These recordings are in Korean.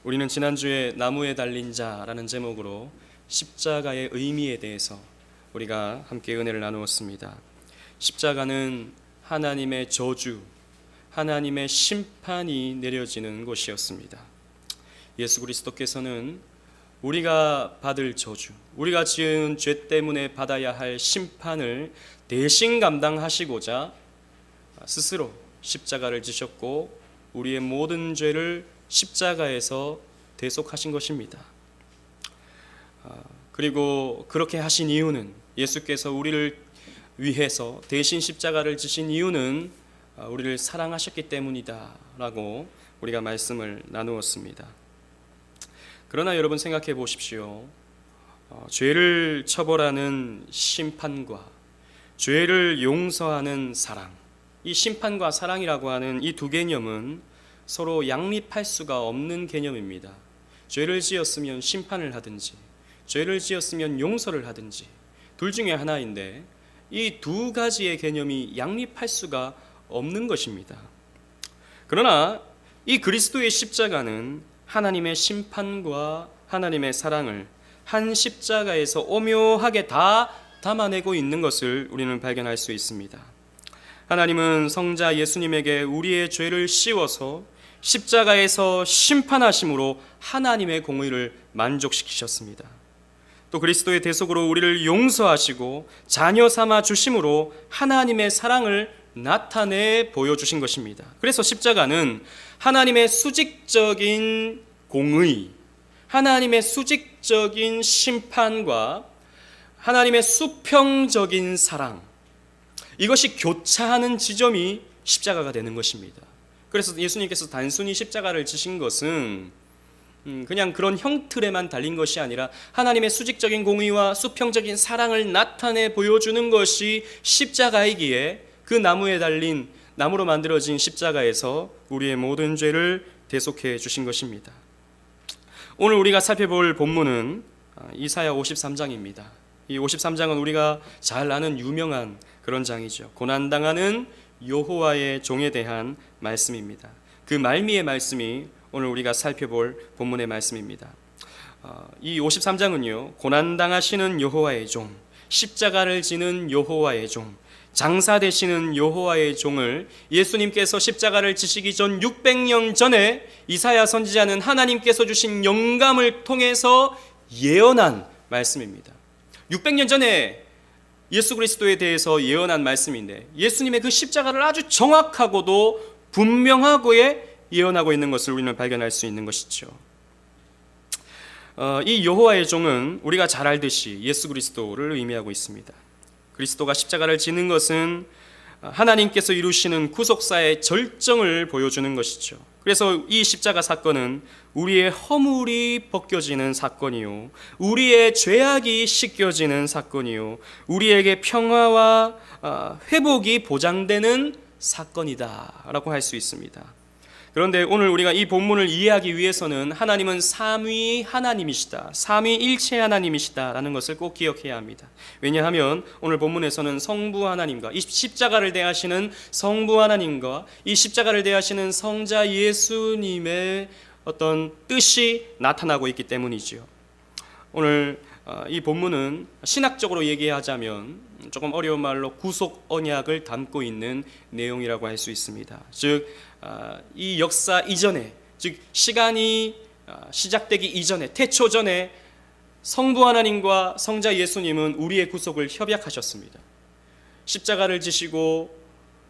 우리는 지난주에 나무에 달린 자라는 제목으로 십자가의 의미에 대해서 우리가 함께 은혜를 나누었습니다. 십자가는 하나님의 저주, 하나님의 심판이 내려지는 곳이었습니다. 예수 그리스도께서는 우리가 받을 저주, 우리가 지은 죄 때문에 받아야 할 심판을 대신 감당하시고자 스스로 십자가를 지셨고 우리의 모든 죄를 십자가에서 대속하신 것입니다. 그리고 그렇게 하신 이유는, 예수께서 우리를 위해서 대신 십자가를 지신 이유는 우리를 사랑하셨기 때문이다 라고 우리가 말씀을 나누었습니다. 그러나 여러분 생각해 보십시오. 죄를 처벌하는 심판과 죄를 용서하는 사랑, 이 심판과 사랑이라고 하는 이 두 개념은 서로 양립할 수가 없는 개념입니다. 죄를 지었으면 심판을 하든지, 죄를 지었으면 용서를 하든지 둘 중에 하나인데 이 두 가지의 개념이 양립할 수가 없는 것입니다. 그러나 이 그리스도의 십자가는 하나님의 심판과 하나님의 사랑을 한 십자가에서 오묘하게 다 담아내고 있는 것을 우리는 발견할 수 있습니다. 하나님은 성자 예수님에게 우리의 죄를 씌워서 십자가에서 심판하심으로 하나님의 공의를 만족시키셨습니다. 또 그리스도의 대속으로 우리를 용서하시고 자녀 삼아 주심으로 하나님의 사랑을 나타내 보여주신 것입니다. 그래서 십자가는 하나님의 수직적인 공의, 하나님의 수직적인 심판과 하나님의 수평적인 사랑, 이것이 교차하는 지점이 십자가가 되는 것입니다. 그래서 예수님께서 단순히 십자가를 지신 것은 그냥 그런 형틀에만 달린 것이 아니라 하나님의 수직적인 공의와 수평적인 사랑을 나타내 보여주는 것이 십자가이기에 그 나무에 달린, 나무로 만들어진 십자가에서 우리의 모든 죄를 대속해 주신 것입니다. 오늘 우리가 살펴볼 본문은 이사야 53장입니다. 이 53장은 우리가 잘 아는 유명한 그런 장이죠. 고난당하는 여호와의 종에 대한 말씀입니다. 그 말미의 말씀이 오늘 우리가 살펴볼 본문의 말씀입니다. 이 53장은요, 고난당하시는 여호와의 종, 십자가를 지는 여호와의 종, 장사 되시는 여호와의 종을 예수님께서 십자가를 지시기 전 600년 전에 이사야 선지자는 하나님께서 주신 영감을 통해서 예언한 말씀입니다. 600년 전에 예수 그리스도에 대해서 예언한 말씀인데 예수님의 그 십자가를 아주 정확하고도 분명하게 예언하고 있는 것을 우리는 발견할 수 있는 것이죠. 이 여호와의 종은 우리가 잘 알듯이 예수 그리스도를 의미하고 있습니다. 그리스도가 십자가를 지는 것은 하나님께서 이루시는 구속사의 절정을 보여주는 것이죠. 그래서 이 십자가 사건은 우리의 허물이 벗겨지는 사건이요, 우리의 죄악이 씻겨지는 사건이요, 우리에게 평화와 회복이 보장되는 사건이다 라고 할 수 있습니다. 그런데 오늘 우리가 이 본문을 이해하기 위해서는 하나님은 삼위 하나님이시다, 삼위일체 하나님이시다 라는 것을 꼭 기억해야 합니다. 왜냐하면 오늘 본문에서는 성부 하나님과 이 십자가를 대하시는 성부 하나님과 이 십자가를 대하시는 성자 예수님의 어떤 뜻이 나타나고 있기 때문이죠. 오늘 이 본문은 신학적으로 얘기하자면 조금 어려운 말로 구속 언약을 담고 있는 내용이라고 할 수 있습니다. 즉 이 역사 이전에, 즉 시간이 시작되기 이전에, 태초 전에 성부 하나님과 성자 예수님은 우리의 구속을 협약하셨습니다. 십자가를 지시고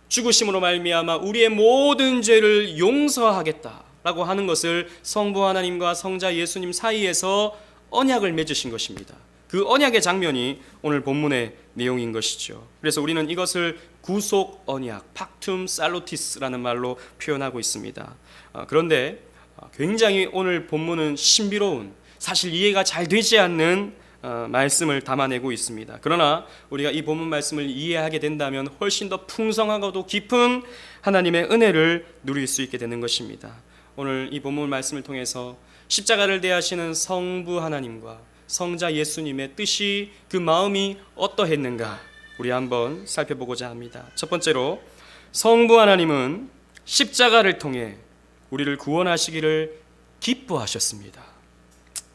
죽으심으로 말미암아 우리의 모든 죄를 용서하겠다라고 하는 것을 성부 하나님과 성자 예수님 사이에서 언약을 맺으신 것입니다. 그 언약의 장면이 오늘 본문의 내용인 것이죠. 그래서 우리는 이것을 구속 언약, 팍툼 살로티스라는 말로 표현하고 있습니다. 그런데 굉장히 오늘 본문은 신비로운, 사실 이해가 잘 되지 않는 말씀을 담아내고 있습니다. 그러나 우리가 이 본문 말씀을 이해하게 된다면 훨씬 더 풍성하고도 깊은 하나님의 은혜를 누릴 수 있게 되는 것입니다. 오늘 이 본문 말씀을 통해서 십자가를 대하시는 성부 하나님과 성자 예수님의 뜻이, 그 마음이 어떠했는가 우리 한번 살펴보고자 합니다. 첫 번째로 성부 하나님은 십자가를 통해 우리를 구원하시기를 기뻐하셨습니다.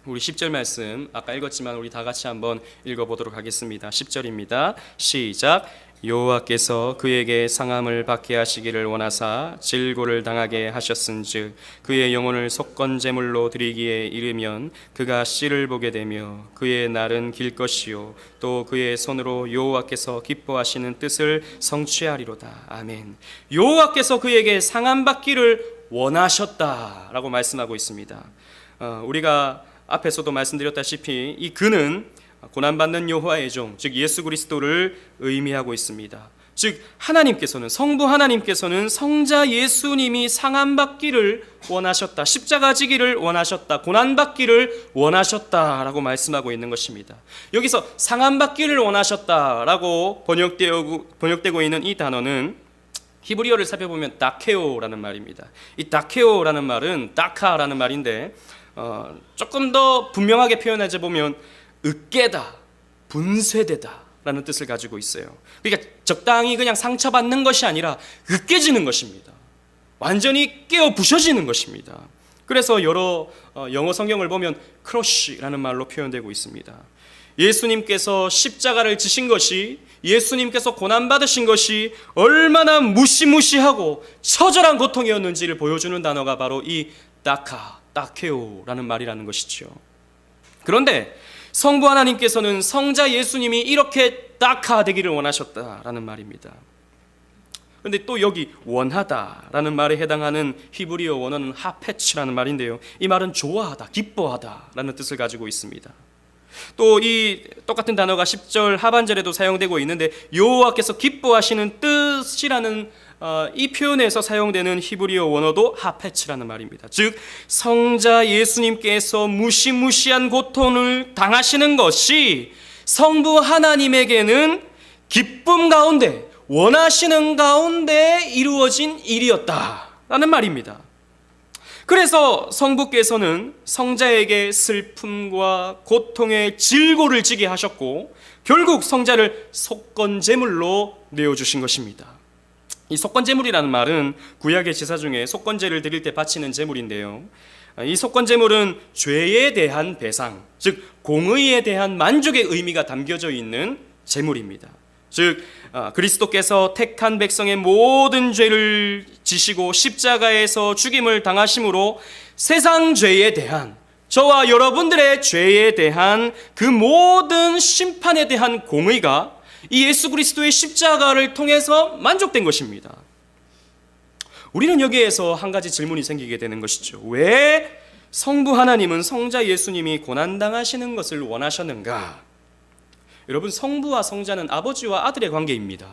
우리 10절 말씀 아까 읽었지만 우리 다 같이 한번 읽어보도록 하겠습니다. 10절입니다. 시작. 여호와께서 그에게 상함을 받게 하시기를 원하사 질고를 당하게 하셨은즉 그의 영혼을 속건제물로 드리기에 이르면 그가 씨를 보게 되며 그의 날은 길 것이요 또 그의 손으로 여호와께서 기뻐하시는 뜻을 성취하리로다. 아멘. 여호와께서 그에게 상함 받기를 원하셨다라고 말씀하고 있습니다. 우리가 앞에서도 말씀드렸다시피 이 그는 고난받는 여호와의 종, 즉 예수 그리스도를 의미하고 있습니다. 즉 하나님께서는, 성부 하나님께서는 성자 예수님이 상함받기를 원하셨다, 십자가 지기를 원하셨다, 고난받기를 원하셨다라고 말씀하고 있는 것입니다. 여기서 상함받기를 원하셨다라고 번역되고 있는 이 단어는 히브리어를 살펴보면 다케오라는 말입니다. 이 다케오라는 말은 다카라는 말인데 조금 더 분명하게 표현하자 보면 으깨다, 분쇄되다 라는 뜻을 가지고 있어요. 그러니까 적당히 그냥 상처받는 것이 아니라 으깨지는 것입니다. 완전히 깨어 부셔지는 것입니다. 그래서 여러 영어 성경을 보면 크러쉬라는 말로 표현되고 있습니다. 예수님께서 십자가를 지신 것이, 예수님께서 고난받으신 것이 얼마나 무시무시하고 처절한 고통이었는지를 보여주는 단어가 바로 이 다케오라는 말이라는 것이죠. 그런데 성부 하나님께서는 성자 예수님이 이렇게 다카되기를 원하셨다라는 말입니다. 그런데 또 여기 원하다라는 말에 해당하는 히브리어 원어는 하페츠라는 말인데요, 이 말은 좋아하다, 기뻐하다라는 뜻을 가지고 있습니다. 또 이 똑같은 단어가 10절 하반절에도 사용되고 있는데 여호와께서 기뻐하시는 뜻이라는 이 표현에서 사용되는 히브리어 원어도 하페츠라는 말입니다. 즉 성자 예수님께서 무시무시한 고통을 당하시는 것이 성부 하나님에게는 기쁨 가운데, 원하시는 가운데 이루어진 일이었다라는 말입니다. 그래서 성부께서는 성자에게 슬픔과 고통의 질고를 지게 하셨고 결국 성자를 속건제물로 내어주신 것입니다. 이 속건제물이라는 말은 구약의 제사 중에 속건제를 드릴 때 바치는 제물인데요, 이 속건제물은 죄에 대한 배상, 즉 공의에 대한 만족의 의미가 담겨져 있는 제물입니다. 즉 그리스도께서 택한 백성의 모든 죄를 지시고 십자가에서 죽임을 당하심으로 세상 죄에 대한, 저와 여러분들의 죄에 대한 그 모든 심판에 대한 공의가 이 예수 그리스도의 십자가를 통해서 만족된 것입니다. 우리는 여기에서 한 가지 질문이 생기게 되는 것이죠. 왜 성부 하나님은 성자 예수님이 고난당하시는 것을 원하셨는가? 여러분, 성부와 성자는 아버지와 아들의 관계입니다.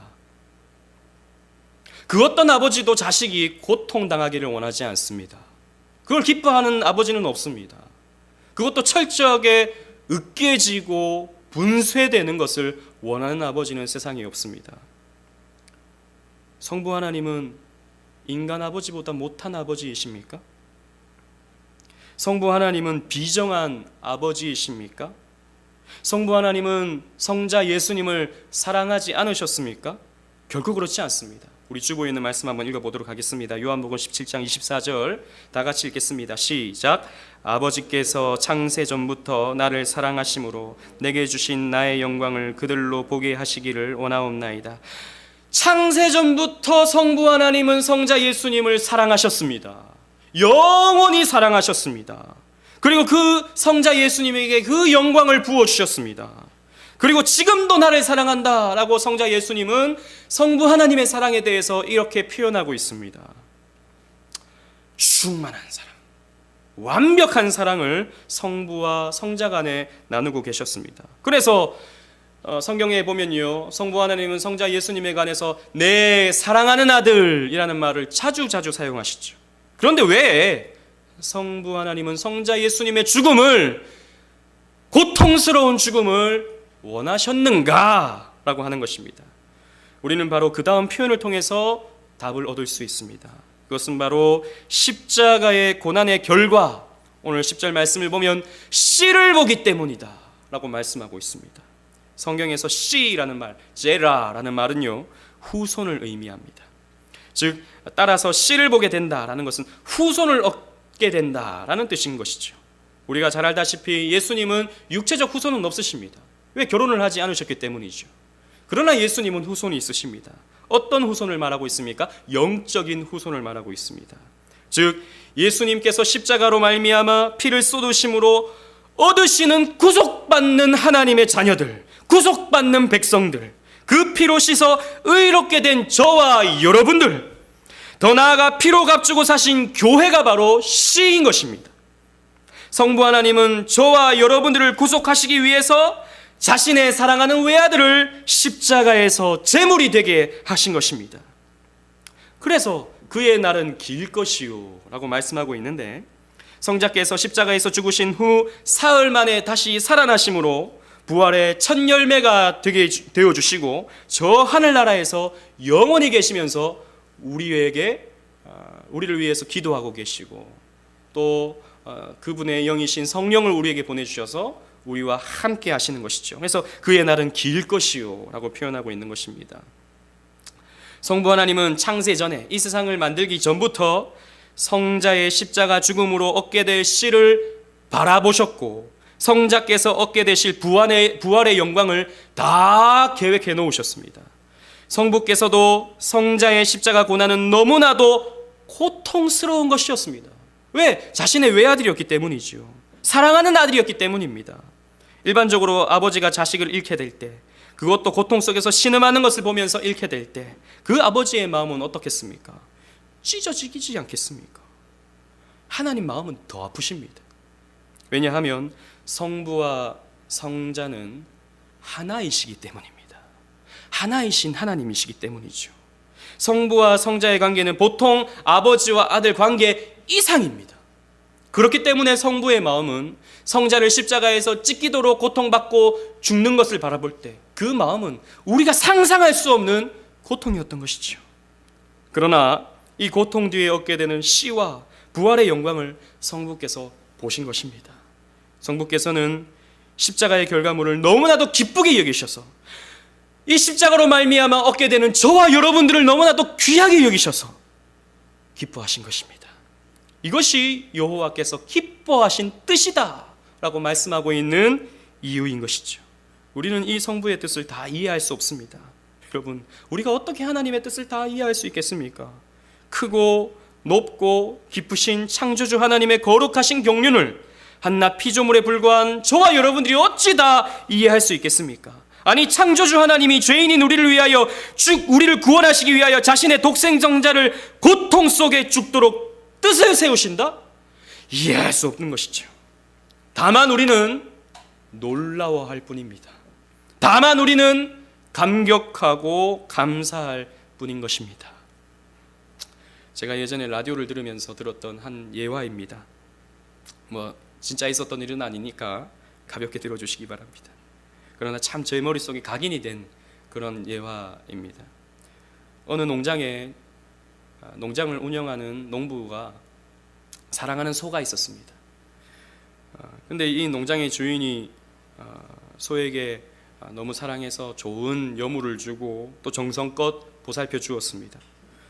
그 어떤 아버지도 자식이 고통당하기를 원하지 않습니다. 그걸 기뻐하는 아버지는 없습니다. 그것도 철저하게 으깨지고 분쇄되는 것을 원하는 아버지는 세상에 없습니다. 성부 하나님은 인간 아버지보다 못한 아버지이십니까? 성부 하나님은 비정한 아버지이십니까? 성부 하나님은 성자 예수님을 사랑하지 않으셨습니까? 결코 그렇지 않습니다. 우리 주보에 있는 말씀 한번 읽어보도록 하겠습니다. 요한복음 17장 24절 다 같이 읽겠습니다. 시작. 아버지께서 창세 전부터 나를 사랑하심으로 내게 주신 나의 영광을 그들로 보게 하시기를 원하옵나이다. 창세 전부터 성부 하나님은 성자 예수님을 사랑하셨습니다. 영원히 사랑하셨습니다. 그리고 그 성자 예수님에게 그 영광을 부어주셨습니다. 그리고 지금도 나를 사랑한다 라고 성자 예수님은 성부 하나님의 사랑에 대해서 이렇게 표현하고 있습니다. 충만한 사랑, 완벽한 사랑을 성부와 성자 간에 나누고 계셨습니다. 그래서 성경에 보면요, 성부 하나님은 성자 예수님에 관해서 내 사랑하는 아들이라는 말을 자주 사용하시죠. 그런데 왜 성부 하나님은 성자 예수님의 죽음을, 고통스러운 죽음을 원하셨는가? 라고 하는 것입니다. 우리는 바로 그 다음 표현을 통해서 답을 얻을 수 있습니다. 그것은 바로 십자가의 고난의 결과, 오늘 10절 말씀을 보면 씨를 보기 때문이다 라고 말씀하고 있습니다. 성경에서 씨라는 말, 제라라는 말은요, 후손을 의미합니다. 즉 따라서 씨를 보게 된다라는 것은 후손을 얻게 된다라는 뜻인 것이죠. 우리가 잘 알다시피 예수님은 육체적 후손은 없으십니다. 왜? 결혼을 하지 않으셨기 때문이죠. 그러나 예수님은 후손이 있으십니다. 어떤 후손을 말하고 있습니까? 영적인 후손을 말하고 있습니다. 즉 예수님께서 십자가로 말미암아 피를 쏟으심으로 얻으시는 구속받는 하나님의 자녀들, 구속받는 백성들, 그 피로 씻어 의롭게 된 저와 여러분들, 더 나아가 피로 값주고 사신 교회가 바로 씨인 것입니다. 성부 하나님은 저와 여러분들을 구속하시기 위해서 자신의 사랑하는 외아들을 십자가에서 제물이 되게 하신 것입니다. 그래서 그의 날은 길 것이요 라고 말씀하고 있는데, 성자께서 십자가에서 죽으신 후 사흘 만에 다시 살아나심으로 부활의 첫 열매가 되게 되어주시고 저 하늘나라에서 영원히 계시면서 우리를 위해서 기도하고 계시고 또 그분의 영이신 성령을 우리에게 보내주셔서 우리와 함께 하시는 것이죠. 그래서 그의 날은 길 것이요 라고 표현하고 있는 것입니다. 성부 하나님은 창세 전에, 이 세상을 만들기 전부터 성자의 십자가 죽음으로 얻게 될 씨를 바라보셨고 성자께서 얻게 되실 부활의 영광을 다 계획해 놓으셨습니다. 성부께서도 성자의 십자가 고난은 너무나도 고통스러운 것이었습니다. 왜? 자신의 외아들이었기 때문이죠. 사랑하는 아들이었기 때문입니다. 일반적으로 아버지가 자식을 잃게 될 때, 그것도 고통 속에서 신음하는 것을 보면서 잃게 될 때 그 아버지의 마음은 어떻겠습니까? 찢어지지 않겠습니까? 하나님 마음은 더 아프십니다. 왜냐하면 성부와 성자는 하나이시기 때문입니다. 하나이신 하나님이시기 때문이죠. 성부와 성자의 관계는 보통 아버지와 아들 관계 이상입니다. 그렇기 때문에 성부의 마음은 성자를 십자가에서 찢기도록 고통받고 죽는 것을 바라볼 때 그 마음은 우리가 상상할 수 없는 고통이었던 것이죠. 그러나 이 고통 뒤에 얻게 되는 씨와 부활의 영광을 성부께서 보신 것입니다. 성부께서는 십자가의 결과물을 너무나도 기쁘게 여기셔서 이 십자가로 말미암아 얻게 되는 저와 여러분들을 너무나도 귀하게 여기셔서 기뻐하신 것입니다. 이것이 여호와께서 기뻐하신 뜻이다 라고 말씀하고 있는 이유인 것이죠. 우리는 이 성부의 뜻을 다 이해할 수 없습니다. 여러분, 우리가 어떻게 하나님의 뜻을 다 이해할 수 있겠습니까? 크고 높고 깊으신 창조주 하나님의 거룩하신 경륜을 한낱 피조물에 불과한 저와 여러분들이 어찌 다 이해할 수 있겠습니까? 아니, 창조주 하나님이 죄인인 우리를 위하여 우리를 구원하시기 위하여 자신의 독생정자를 고통 속에 죽도록 뜻을 세우신다? 이해할 수 없는 것이죠. 다만 우리는 놀라워할 뿐입니다. 다만 우리는 감격하고 감사할 뿐인 것입니다. 제가 예전에 라디오를 들으면서 들었던 한 예화입니다. 진짜 있었던 일은 아니니까 가볍게 들어주시기 바랍니다. 그러나 참 제 머릿속에 각인이 된 그런 예화입니다. 어느 농장에 농장을 운영하는 농부가 사랑하는 소가 있었습니다. 근데 이 농장의 주인이 소에게 너무 사랑해서 좋은 여물을 주고 또 정성껏 보살펴 주었습니다.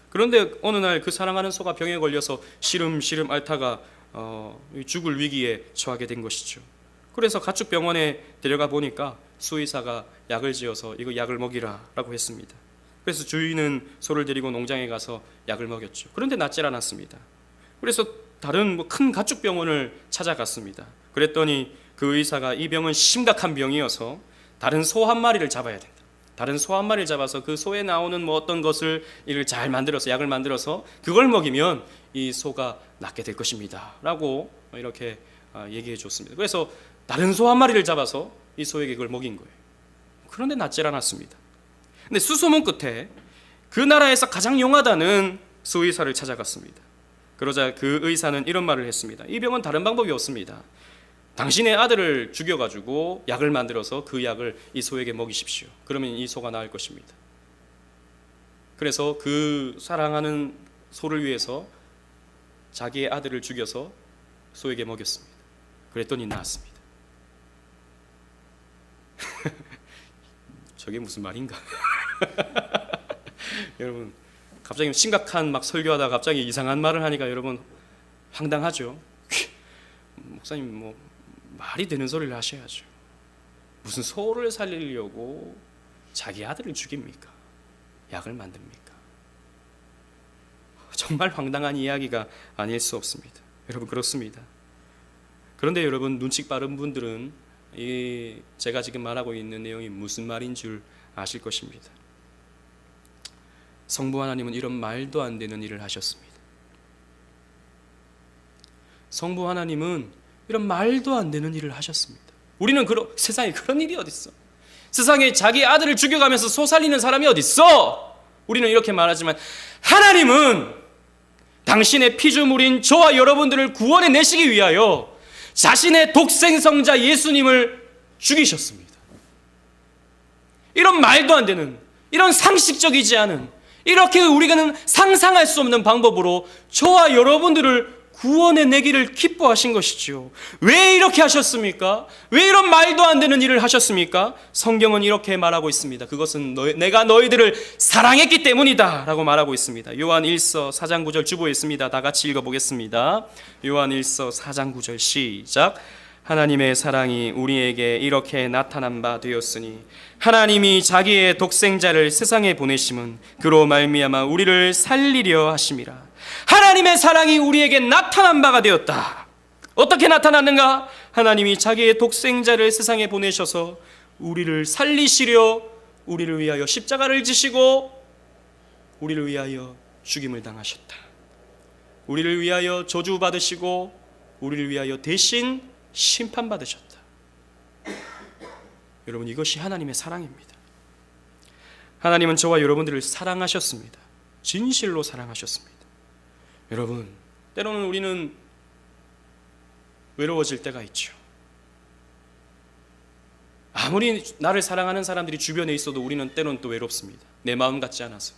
그런데 어느 날 그 사랑하는 소가 병에 걸려서 시름시름 앓다가 죽을 위기에 처하게 된 것이죠. 그래서 가축병원에 데려가 보니까 수의사가 약을 지어서 이거 약을 먹이라 라고 했습니다. 그래서 주인은 소를 데리고 농장에 가서 약을 먹였죠. 그런데 낫질 않았습니다. 그래서 다른 큰 가축병원을 찾아갔습니다. 그랬더니 그 의사가 이 병은 심각한 병이어서 다른 소 한 마리를 잡아야 된다. 다른 소 한 마리를 잡아서 그 소에 나오는 어떤 것을 이를 잘 만들어서 약을 만들어서 그걸 먹이면 이 소가 낫게 될 것입니다 라고 이렇게 얘기해 줬습니다. 그래서 다른 소 한 마리를 잡아서 이 소에게 그걸 먹인 거예요. 그런데 낫질 않았습니다. 근데 수소문 끝에 그 나라에서 가장 용하다는 수의사를 찾아갔습니다. 그러자 그 의사는 이런 말을 했습니다. 이 병은 다른 방법이 없습니다. 당신의 아들을 죽여가지고 약을 만들어서 그 약을 이 소에게 먹이십시오. 그러면 이 소가 나을 것입니다. 그래서 그 사랑하는 소를 위해서 자기의 아들을 죽여서 소에게 먹였습니다. 그랬더니 나았습니다. 저게 무슨 말인가? 여러분, 갑자기 심각한 설교하다가 갑자기 이상한 말을 하니까 여러분 황당하죠. 목사님 뭐 말이 되는 소리를 하셔야죠. 무슨 소를 살리려고 자기 아들을 죽입니까? 약을 만듭니까? 정말 황당한 이야기가 아닐 수 없습니다. 여러분, 그렇습니다. 그런데 여러분, 눈치 빠른 분들은 제가 지금 말하고 있는 내용이 무슨 말인 줄 아실 것입니다. 성부 하나님은 이런 말도 안 되는 일을 하셨습니다. 성부 하나님은 이런 말도 안 되는 일을 하셨습니다. 우리는 세상에 그런 일이 어딨어? 세상에 자기 아들을 죽여가면서 소 살리는 사람이 어딨어? 우리는 이렇게 말하지만 하나님은 당신의 피조물인 저와 여러분들을 구원해 내시기 위하여 자신의 독생성자 예수님을 죽이셨습니다. 이런 말도 안 되는, 이런 상식적이지 않은, 이렇게 우리가는 상상할 수 없는 방법으로 저와 여러분들을 구원해 내기를 기뻐하신 것이지요. 왜 이렇게 하셨습니까? 왜 이런 말도 안 되는 일을 하셨습니까? 성경은 이렇게 말하고 있습니다. 그것은 내가 너희들을 사랑했기 때문이다 라고 말하고 있습니다. 요한 1서 4장 9절 주보에 있습니다. 다 같이 읽어보겠습니다. 요한 1서 4장 9절 시작. 하나님의 사랑이 우리에게 이렇게 나타난 바 되었으니 하나님이 자기의 독생자를 세상에 보내심은 그로 말미암아 우리를 살리려 하심이라. 하나님의 사랑이 우리에게 나타난 바가 되었다. 어떻게 나타났는가? 하나님이 자기의 독생자를 세상에 보내셔서 우리를 살리시려 우리를 위하여 십자가를 지시고 우리를 위하여 죽임을 당하셨다. 우리를 위하여 저주받으시고 우리를 위하여 대신 심판받으셨다. 여러분, 이것이 하나님의 사랑입니다. 하나님은 저와 여러분들을 사랑하셨습니다. 진실로 사랑하셨습니다. 여러분, 때로는 우리는 외로워질 때가 있죠. 아무리 나를 사랑하는 사람들이 주변에 있어도 우리는 때로는 또 외롭습니다. 내 마음 같지 않아서.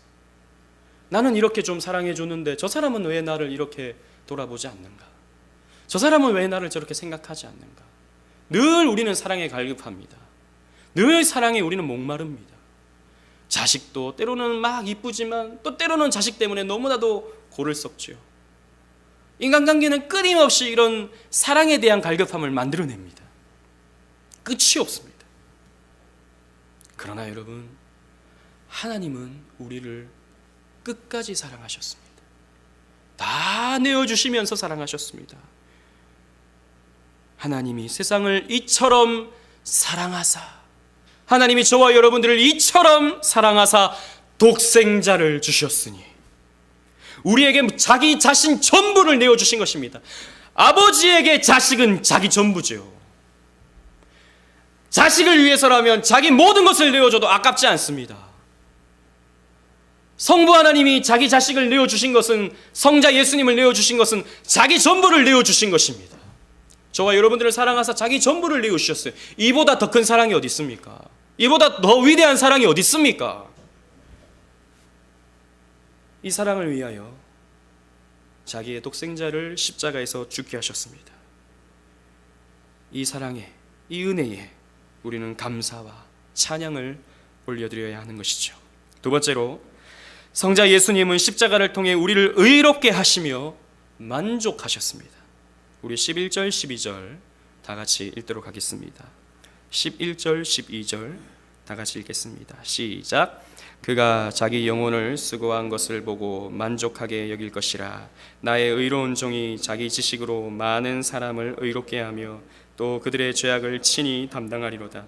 나는 이렇게 좀 사랑해 줬는데 저 사람은 왜 나를 이렇게 돌아보지 않는가? 저 사람은 왜 나를 저렇게 생각하지 않는가? 늘 우리는 사랑에 갈급합니다. 늘 사랑에 우리는 목마릅니다. 자식도 때로는 막 이쁘지만 또 때로는 자식 때문에 너무나도 골을 썩죠. 인간관계는 끊임없이 이런 사랑에 대한 갈급함을 만들어냅니다. 끝이 없습니다. 그러나 여러분, 하나님은 우리를 끝까지 사랑하셨습니다. 다 내어주시면서 사랑하셨습니다. 하나님이 세상을 이처럼 사랑하사, 하나님이 저와 여러분들을 이처럼 사랑하사 독생자를 주셨으니 우리에게 자기 자신 전부를 내어주신 것입니다. 아버지에게 자식은 자기 전부죠. 자식을 위해서라면 자기 모든 것을 내어줘도 아깝지 않습니다. 성부 하나님이 자기 자식을 내어주신 것은, 성자 예수님을 내어주신 것은 자기 전부를 내어주신 것입니다. 저와 여러분들을 사랑하사 자기 전부를 내어주셨어요. 이보다 더 큰 사랑이 어디 있습니까? 이보다 더 위대한 사랑이 어디 있습니까? 이 사랑을 위하여 자기의 독생자를 십자가에서 죽게 하셨습니다. 이 사랑에, 이 은혜에 우리는 감사와 찬양을 올려드려야 하는 것이죠. 두 번째로, 성자 예수님은 십자가를 통해 우리를 의롭게 하시며 만족하셨습니다. 우리 11절, 12절 다 같이 읽도록 하겠습니다. 11절, 12절 다 같이 읽겠습니다. 시작. 그가 자기 영혼을 수고한 것을 보고 만족하게 여길 것이라. 나의 의로운 종이 자기 지식으로 많은 사람을 의롭게 하며 또 그들의 죄악을 친히 담당하리로다.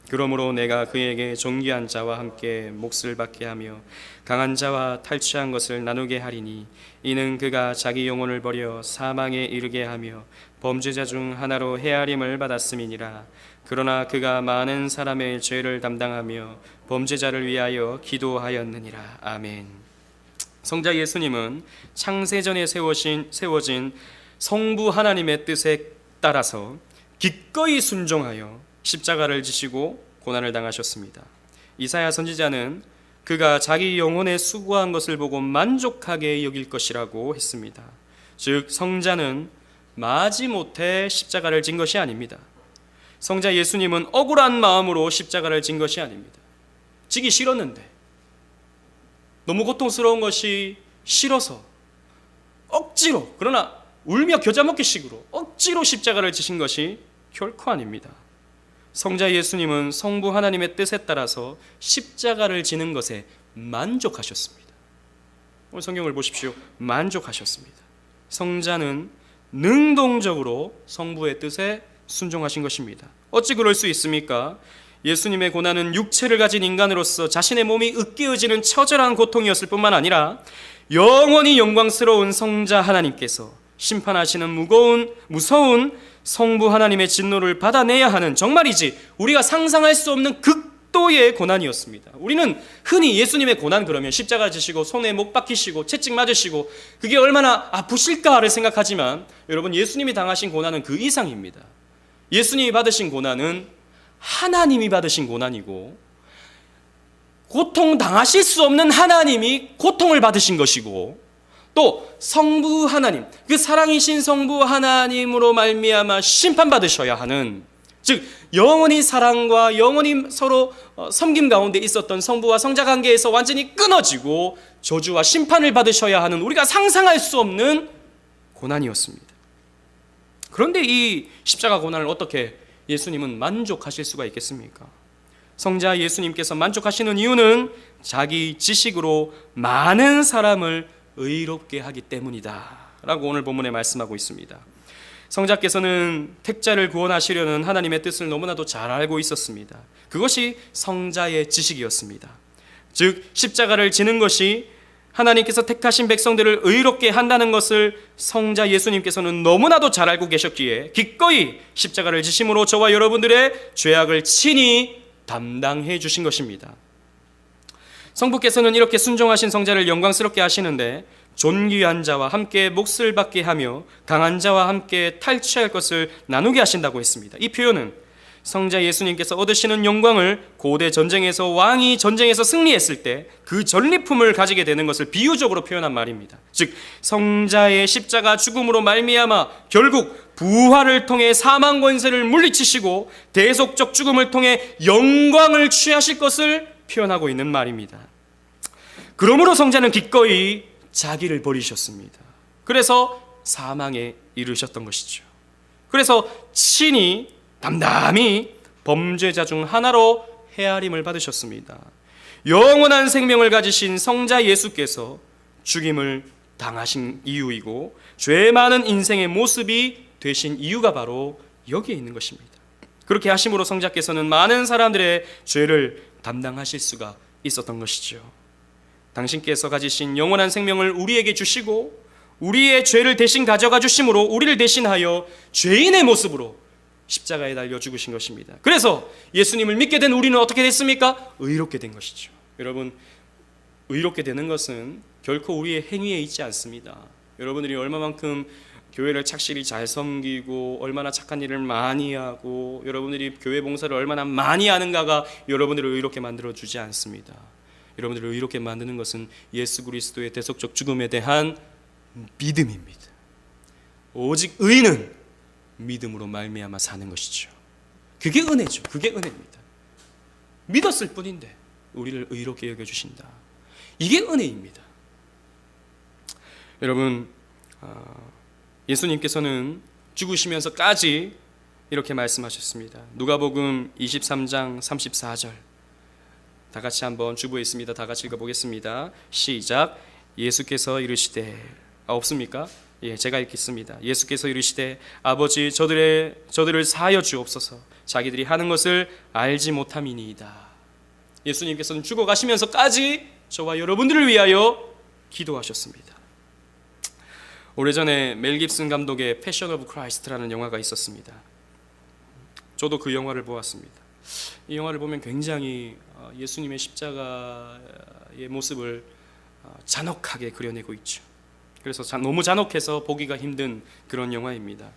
그러므로 내가 그에게 존귀한 자와 함께 몫을 받게 하며 강한 자와 탈취한 것을 나누게 하리니 이는 그가 자기 영혼을 버려 사망에 이르게 하며 범죄자 중 하나로 헤아림을 받았음이니라. 그러나 그가 많은 사람의 죄를 담당하며 범죄자를 위하여 기도하였느니라. 아멘. 성자 예수님은 창세전에 세워진 성부 하나님의 뜻에 따라서 기꺼이 순종하여 십자가를 지시고 고난을 당하셨습니다. 이사야 선지자는 그가 자기 영혼에 수고한 것을 보고 만족하게 여길 것이라고 했습니다. 즉, 성자는 마지못해 십자가를 진 것이 아닙니다. 성자 예수님은 억울한 마음으로 십자가를 진 것이 아닙니다. 지기 싫었는데, 너무 고통스러운 것이 싫어서 억지로, 그러나 울며 겨자 먹기 식으로 억지로 십자가를 지신 것이 결코 아닙니다. 성자 예수님은 성부 하나님의 뜻에 따라서 십자가를 지는 것에 만족하셨습니다. 오늘 성경을 보십시오. 만족하셨습니다. 성자는 능동적으로 성부의 뜻에 순종하신 것입니다. 어찌 그럴 수 있습니까? 예수님의 고난은 육체를 가진 인간으로서 자신의 몸이 으깨어지는 처절한 고통이었을 뿐만 아니라 영원히 영광스러운 성자 하나님께서 심판하시는 무서운 성부 하나님의 진노를 받아내야 하는, 정말이지 우리가 상상할 수 없는 극도의 고난이었습니다. 우리는 흔히 예수님의 고난 그러면 십자가 지시고 손에 못 박히시고 채찍 맞으시고 그게 얼마나 아프실까를 생각하지만, 여러분, 예수님이 당하신 고난은 그 이상입니다. 예수님이 받으신 고난은 하나님이 받으신 고난이고, 고통당하실 수 없는 하나님이 고통을 받으신 것이고, 또 성부 하나님, 그 사랑이신 성부 하나님으로 말미암아 심판받으셔야 하는, 즉 영원히 사랑과 영원히 서로 섬김 가운데 있었던 성부와 성자 관계에서 완전히 끊어지고 저주와 심판을 받으셔야 하는 우리가 상상할 수 없는 고난이었습니다. 그런데 이 십자가 고난을 어떻게 예수님은 만족하실 수가 있겠습니까? 성자 예수님께서 만족하시는 이유는 자기 지식으로 많은 사람을 의롭게 하기 때문이다 라고 오늘 본문에 말씀하고 있습니다. 성자께서는 택자를 구원하시려는 하나님의 뜻을 너무나도 잘 알고 있었습니다. 그것이 성자의 지식이었습니다. 즉 십자가를 지는 것이 하나님께서 택하신 백성들을 의롭게 한다는 것을 성자 예수님께서는 너무나도 잘 알고 계셨기에 기꺼이 십자가를 지심으로 저와 여러분들의 죄악을 친히 담당해 주신 것입니다. 성부께서는 이렇게 순종하신 성자를 영광스럽게 하시는데 존귀한 자와 함께 몫을 받게 하며 강한 자와 함께 탈취할 것을 나누게 하신다고 했습니다. 이 표현은 성자 예수님께서 얻으시는 영광을 고대 전쟁에서 왕이 전쟁에서 승리했을 때 그 전리품을 가지게 되는 것을 비유적으로 표현한 말입니다. 즉 성자의 십자가 죽음으로 말미암아 결국 부활을 통해 사망 권세를 물리치시고 대속적 죽음을 통해 영광을 취하실 것을 표현하고 있는 말입니다. 그러므로 성자는 기꺼이 자기를 버리셨습니다. 그래서 사망에 이르셨던 것이죠. 그래서 친히 담담히 범죄자 중 하나로 헤아림을 받으셨습니다. 영원한 생명을 가지신 성자 예수께서 죽임을 당하신 이유이고 죄 많은 인생의 모습이 되신 이유가 바로 여기에 있는 것입니다. 그렇게 하심으로 성자께서는 많은 사람들의 죄를 담당하실 수가 있었던 것이죠. 당신께서 가지신 영원한 생명을 우리에게 주시고 우리의 죄를 대신 가져가 주심으로 우리를 대신하여 죄인의 모습으로 십자가에 달려 죽으신 것입니다. 그래서 예수님을 믿게 된 우리는 어떻게 됐습니까? 의롭게 된 것이죠. 여러분, 의롭게 되는 것은 결코 우리의 행위에 있지 않습니다. 여러분들이 얼마만큼 교회를 착실히 잘 섬기고 얼마나 착한 일을 많이 하고 여러분들이 교회 봉사를 얼마나 많이 하는가가 여러분들을 의롭게 만들어주지 않습니다. 여러분들을 의롭게 만드는 것은 예수 그리스도의 대속적 죽음에 대한 믿음입니다. 오직 의는 믿음으로 말미암아 사는 것이죠. 그게 은혜죠. 그게 은혜입니다. 믿었을 뿐인데 우리를 의롭게 여겨주신다. 이게 은혜입니다. 여러분, 예수님께서는 죽으시면서까지 이렇게 말씀하셨습니다. 누가복음 23장 34절 다 같이 한번 주부에 있습니다. 다 같이 읽어보겠습니다. 시작. 예수께서 이르시되, 없습니까? 예, 제가 읽겠습니다. 예수께서 이르시되 아버지 저들을 사하여 주옵소서. 자기들이 하는 것을 알지 못함이니이다. 예수님께서는 죽어가시면서까지 저와 여러분들을 위하여 기도하셨습니다. 오래전에 멜 깁슨 감독의 패션 오브 크라이스트라는 영화가 있었습니다. 저도 그 영화를 보았습니다. 이 영화를 보면 굉장히 예수님의 십자가의 모습을 잔혹하게 그려내고 있죠. 그래서 너무 잔혹해서 보기가 힘든 그런 영화입니다.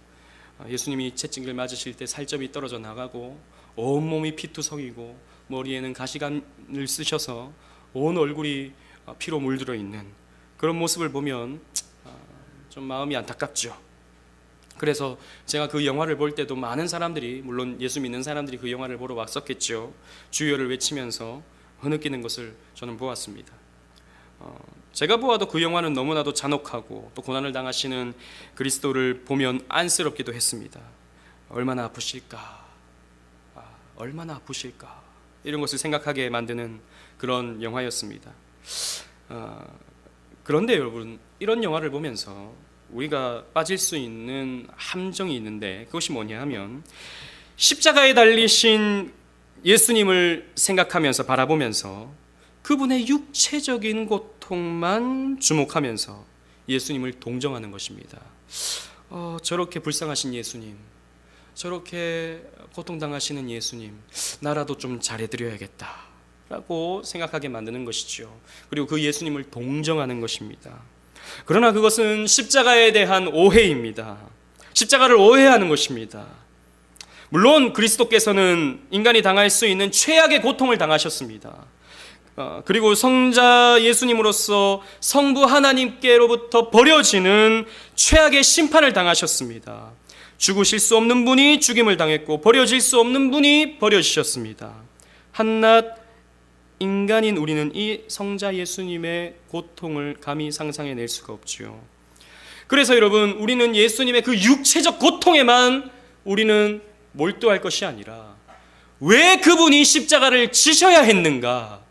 예수님이 채찍을 맞으실 때 살점이 떨어져 나가고 온몸이 피투성이고 머리에는 가시관을 쓰셔서 온 얼굴이 피로 물들어 있는 그런 모습을 보면 좀 마음이 안타깝죠. 그래서 제가 그 영화를 볼 때도 많은 사람들이, 물론 예수 믿는 사람들이 그 영화를 보러 왔었겠죠. 주여를 외치면서 흐느끼는 것을 저는 보았습니다. 제가 보아도 그 영화는 너무나도 잔혹하고 또 고난을 당하시는 그리스도를 보면 안쓰럽기도 했습니다. 얼마나 아프실까, 얼마나 아프실까, 이런 것을 생각하게 만드는 그런 영화였습니다. 그런데 여러분, 이런 영화를 보면서 우리가 빠질 수 있는 함정이 있는데, 그것이 뭐냐 하면 십자가에 달리신 예수님을 생각하면서 바라보면서 그분의 육체적인 고통만 주목하면서 예수님을 동정하는 것입니다. 저렇게 불쌍하신 예수님, 저렇게 고통당하시는 예수님, 나라도 좀 잘해드려야겠다 라고 생각하게 만드는 것이죠. 그리고 그 예수님을 동정하는 것입니다. 그러나 그것은 십자가에 대한 오해입니다. 십자가를 오해하는 것입니다. 물론 그리스도께서는 인간이 당할 수 있는 최악의 고통을 당하셨습니다. 그리고 성자 예수님으로서 성부 하나님께로부터 버려지는 최악의 심판을 당하셨습니다. 죽으실 수 없는 분이 죽임을 당했고 버려질 수 없는 분이 버려지셨습니다. 한낱 인간인 우리는 이 성자 예수님의 고통을 감히 상상해낼 수가 없지요. 그래서 여러분, 우리는 예수님의 그 육체적 고통에만 우리는 몰두할 것이 아니라 왜 그분이 십자가를 지셔야 했는가,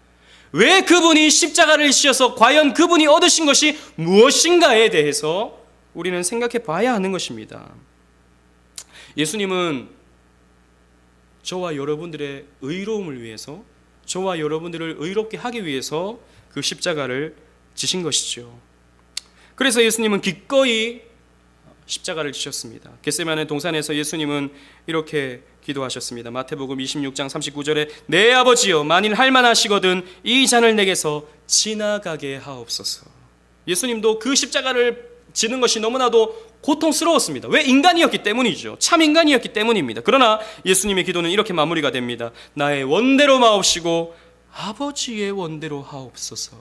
왜 그분이 십자가를 지셔서 과연 그분이 얻으신 것이 무엇인가에 대해서 우리는 생각해 봐야 하는 것입니다. 예수님은 저와 여러분들의 의로움을 위해서, 저와 여러분들을 의롭게 하기 위해서 그 십자가를 지신 것이죠. 그래서 예수님은 기꺼이 십자가를 지셨습니다. 겟세마네 동산에서 예수님은 이렇게 기도하셨습니다. 마태복음 26장 39절에 내 아버지여, 만일 할만하시거든 이 잔을 내게서 지나가게 하옵소서. 예수님도 그 십자가를 지는 것이 너무나도 고통스러웠습니다. 왜? 인간이었기 때문이죠. 참 인간이었기 때문입니다. 그러나 예수님의 기도는 이렇게 마무리가 됩니다. 나의 원대로 마옵시고 아버지의 원대로 하옵소서.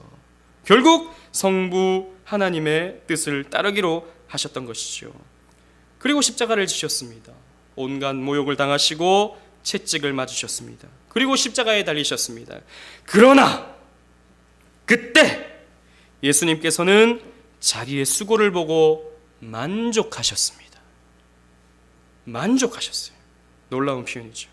결국 성부 하나님의 뜻을 따르기로 하셨던 것이죠. 그리고 십자가를 지셨습니다. 온갖 모욕을 당하시고 채찍을 맞으셨습니다. 그리고 십자가에 달리셨습니다. 그러나 그때 예수님께서는 자기의 수고를 보고 만족하셨습니다. 만족하셨어요. 놀라운 표현이죠.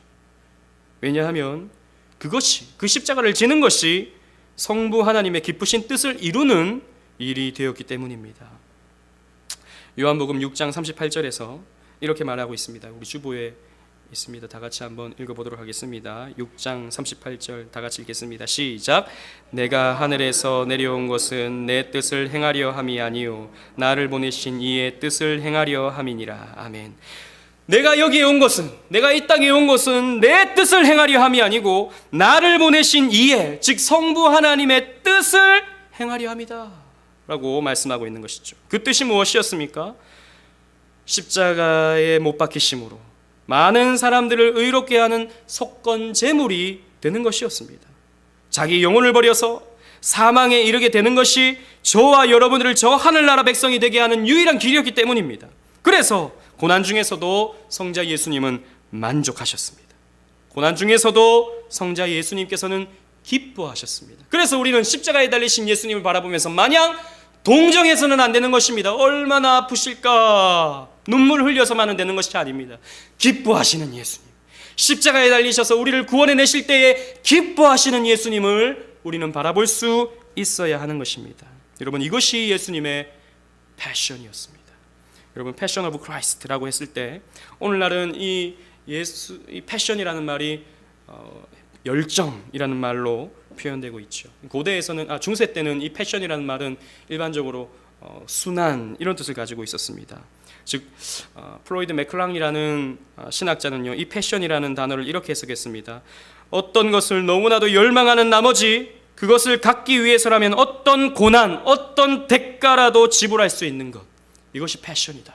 왜냐하면 그것이, 그 십자가를 지는 것이 성부 하나님의 기쁘신 뜻을 이루는 일이 되었기 때문입니다. 요한복음 6장 38절에서 이렇게 말하고 있습니다. 우리 주보에 있습니다. 다 같이 한번 읽어보도록 하겠습니다. 6장 38절 다 같이 읽겠습니다. 시작. 내가 하늘에서 내려온 것은 내 뜻을 행하려 함이 아니요 나를 보내신 이의 뜻을 행하려 함이니라. 아멘. 내가 여기에 온 것은, 내가 이 땅에 온 것은 내 뜻을 행하려 함이 아니고 나를 보내신 이의, 즉 성부 하나님의 뜻을 행하려 함이다 라고 말씀하고 있는 것이죠. 그 뜻이 무엇이었습니까? 십자가에 못 박히심으로 많은 사람들을 의롭게 하는 속건 제물이 되는 것이었습니다. 자기 영혼을 버려서 사망에 이르게 되는 것이 저와 여러분들을 저 하늘나라 백성이 되게 하는 유일한 길이었기 때문입니다. 그래서 고난 중에서도 성자 예수님은 만족하셨습니다. 고난 중에서도 성자 예수님께서는 기뻐하셨습니다. 그래서 우리는 십자가에 달리신 예수님을 바라보면서 마냥 동정해서는 안 되는 것입니다. 얼마나 아프실까, 눈물 흘려서만은 되는 것이 아닙니다. 기뻐하시는 예수님, 십자가에 달리셔서 우리를 구원해내실 때에 기뻐하시는 예수님을 우리는 바라볼 수 있어야 하는 것입니다. 여러분, 이것이 예수님의 패션이었습니다. 여러분, 패션 오브 크라이스트라고 했을 때 오늘날은 이 패션이라는 말이 열정이라는 말로 표현되고 있죠. 고대에서는, 중세 때는 이 패션이라는 말은 일반적으로 순한, 이런 뜻을 가지고 있었습니다. 즉 플로이드 맥클랑이라는 신학자는요, 이 패션이라는 단어를 이렇게 해석했습니다. 어떤 것을 너무나도 열망하는 나머지 그것을 갖기 위해서라면 어떤 고난, 어떤 대가라도 지불할 수 있는 것, 이것이 패션이다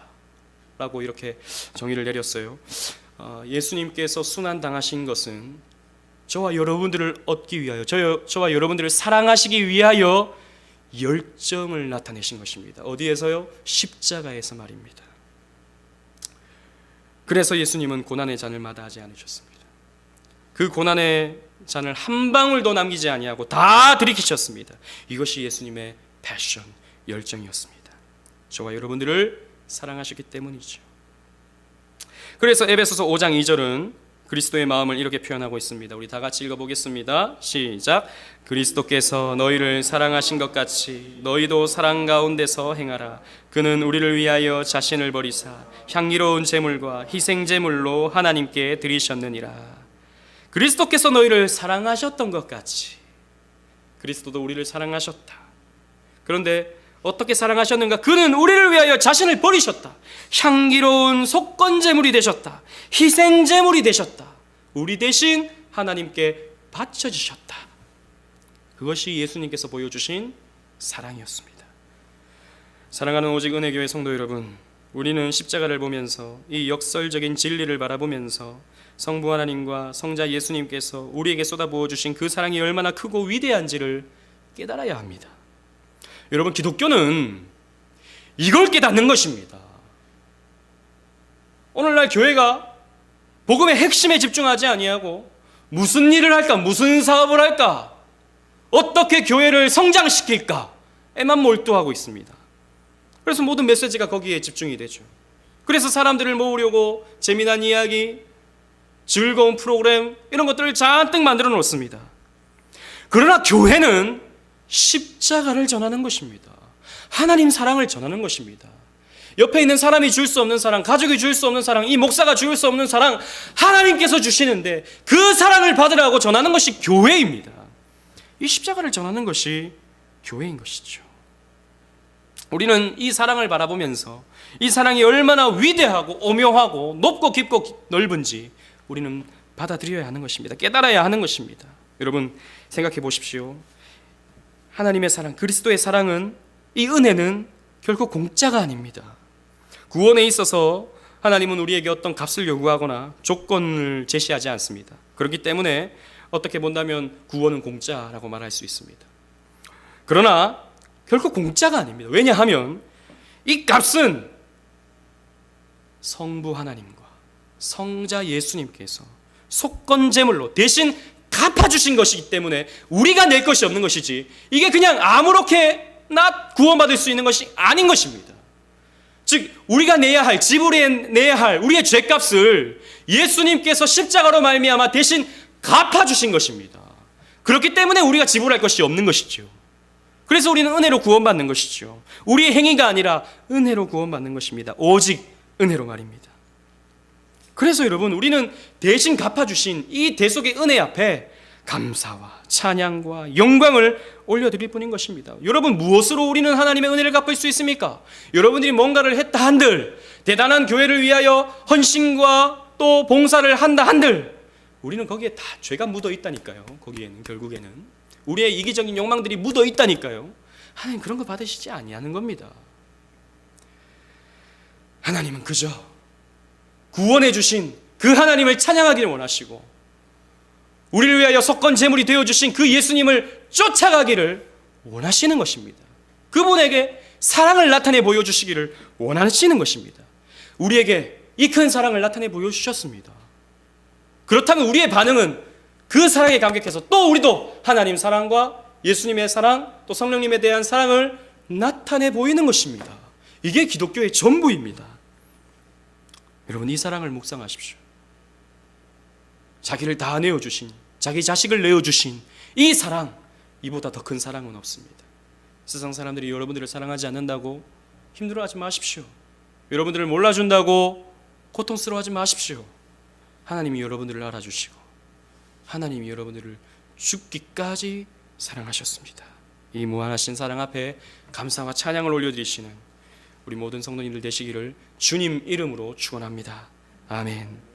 라고 이렇게 정의를 내렸어요. 예수님께서 순환당하신 것은 저와 여러분들을 얻기 위하여, 저와 여러분들을 사랑하시기 위하여 열정을 나타내신 것입니다. 어디에서요? 십자가에서 말입니다. 그래서 예수님은 고난의 잔을 마다하지 않으셨습니다. 그 고난의 잔을 한 방울도 남기지 아니하고 다 들이키셨습니다. 이것이 예수님의 패션, 열정이었습니다. 저와 여러분들을 사랑하셨기 때문이죠. 그래서 에베소서 5장 2절은 그리스도의 마음을 이렇게 표현하고 있습니다. 우리 다 같이 읽어보겠습니다. 시작. 그리스도께서 너희를 사랑하신 것 같이 너희도 사랑 가운데서 행하라. 그는 우리를 위하여 자신을 버리사 향기로운 제물과 희생 제물로 하나님께 드리셨느니라. 그리스도께서 너희를 사랑하셨던 것 같이 그리스도도 우리를 사랑하셨다. 그런데 어떻게 사랑하셨는가? 그는 우리를 위하여 자신을 버리셨다. 향기로운 속건제물이 되셨다. 희생제물이 되셨다. 우리 대신 하나님께 바쳐주셨다. 그것이 예수님께서 보여주신 사랑이었습니다. 사랑하는 오직 은혜교회 성도 여러분, 우리는 십자가를 보면서 이 역설적인 진리를 바라보면서 성부 하나님과 성자 예수님께서 우리에게 쏟아부어 주신 그 사랑이 얼마나 크고 위대한지를 깨달아야 합니다. 여러분, 기독교는 이걸 깨닫는 것입니다. 오늘날 교회가 복음의 핵심에 집중하지 아니하고 무슨 일을 할까, 무슨 사업을 할까, 어떻게 교회를 성장시킬까에만 몰두하고 있습니다. 그래서 모든 메시지가 거기에 집중이 되죠. 그래서 사람들을 모으려고 재미난 이야기, 즐거운 프로그램 이런 것들을 잔뜩 만들어 놓습니다. 그러나 교회는 십자가를 전하는 것입니다. 하나님 사랑을 전하는 것입니다. 옆에 있는 사람이 줄 수 없는 사랑, 가족이 줄 수 없는 사랑, 이 목사가 줄 수 없는 사랑 하나님께서 주시는데 그 사랑을 받으라고 전하는 것이 교회입니다. 이 십자가를 전하는 것이 교회인 것이죠. 우리는 이 사랑을 바라보면서 이 사랑이 얼마나 위대하고 오묘하고 높고 깊고 넓은지 우리는 받아들여야 하는 것입니다. 깨달아야 하는 것입니다. 여러분, 생각해 보십시오. 하나님의 사랑, 그리스도의 사랑은, 이 은혜는 결코 공짜가 아닙니다. 구원에 있어서 하나님은 우리에게 어떤 값을 요구하거나 조건을 제시하지 않습니다. 그렇기 때문에 어떻게 본다면 구원은 공짜라고 말할 수 있습니다. 그러나 결코 공짜가 아닙니다. 왜냐하면 이 값은 성부 하나님과 성자 예수님께서 속건제물로 대신 갚아주신 것이기 때문에 우리가 낼 것이 없는 것이지, 이게 그냥 아무렇게나 구원받을 수 있는 것이 아닌 것입니다. 즉 우리가 내야 할, 지불해내야 할 우리의 죄값을 예수님께서 십자가로 말미암아 대신 갚아주신 것입니다. 그렇기 때문에 우리가 지불할 것이 없는 것이죠. 그래서 우리는 은혜로 구원받는 것이죠. 우리의 행위가 아니라 은혜로 구원받는 것입니다. 오직 은혜로 말입니다. 그래서 여러분, 우리는 대신 갚아주신 이 대속의 은혜 앞에 감사와 찬양과 영광을 올려드릴 뿐인 것입니다. 여러분, 무엇으로 우리는 하나님의 은혜를 갚을 수 있습니까? 여러분들이 뭔가를 했다 한들, 대단한 교회를 위하여 헌신과 또 봉사를 한다 한들, 우리는 거기에 다 죄가 묻어 있다니까요. 거기에는 결국에는 우리의 이기적인 욕망들이 묻어 있다니까요. 하나님 그런 거 받으시지 아니하는 겁니다. 하나님은 그저 구원해 주신 그 하나님을 찬양하기를 원하시고, 우리를 위하여 속건 제물이 되어주신 그 예수님을 쫓아가기를 원하시는 것입니다. 그분에게 사랑을 나타내 보여주시기를 원하시는 것입니다. 우리에게 이 큰 사랑을 나타내 보여주셨습니다. 그렇다면 우리의 반응은 그 사랑에 감격해서 또 우리도 하나님 사랑과 예수님의 사랑, 또 성령님에 대한 사랑을 나타내 보이는 것입니다. 이게 기독교의 전부입니다. 여러분, 이 사랑을 묵상하십시오. 자기를 다 내어주신, 자기 자식을 내어주신 이 사랑, 이보다 더 큰 사랑은 없습니다. 세상 사람들이 여러분들을 사랑하지 않는다고 힘들어하지 마십시오. 여러분들을 몰라준다고 고통스러워하지 마십시오. 하나님이 여러분들을 알아주시고 하나님이 여러분들을 죽기까지 사랑하셨습니다. 이 무한하신 사랑 앞에 감사와 찬양을 올려드리시는 우리 모든 성도님들 되시기를 주님 이름으로 축원합니다. 아멘.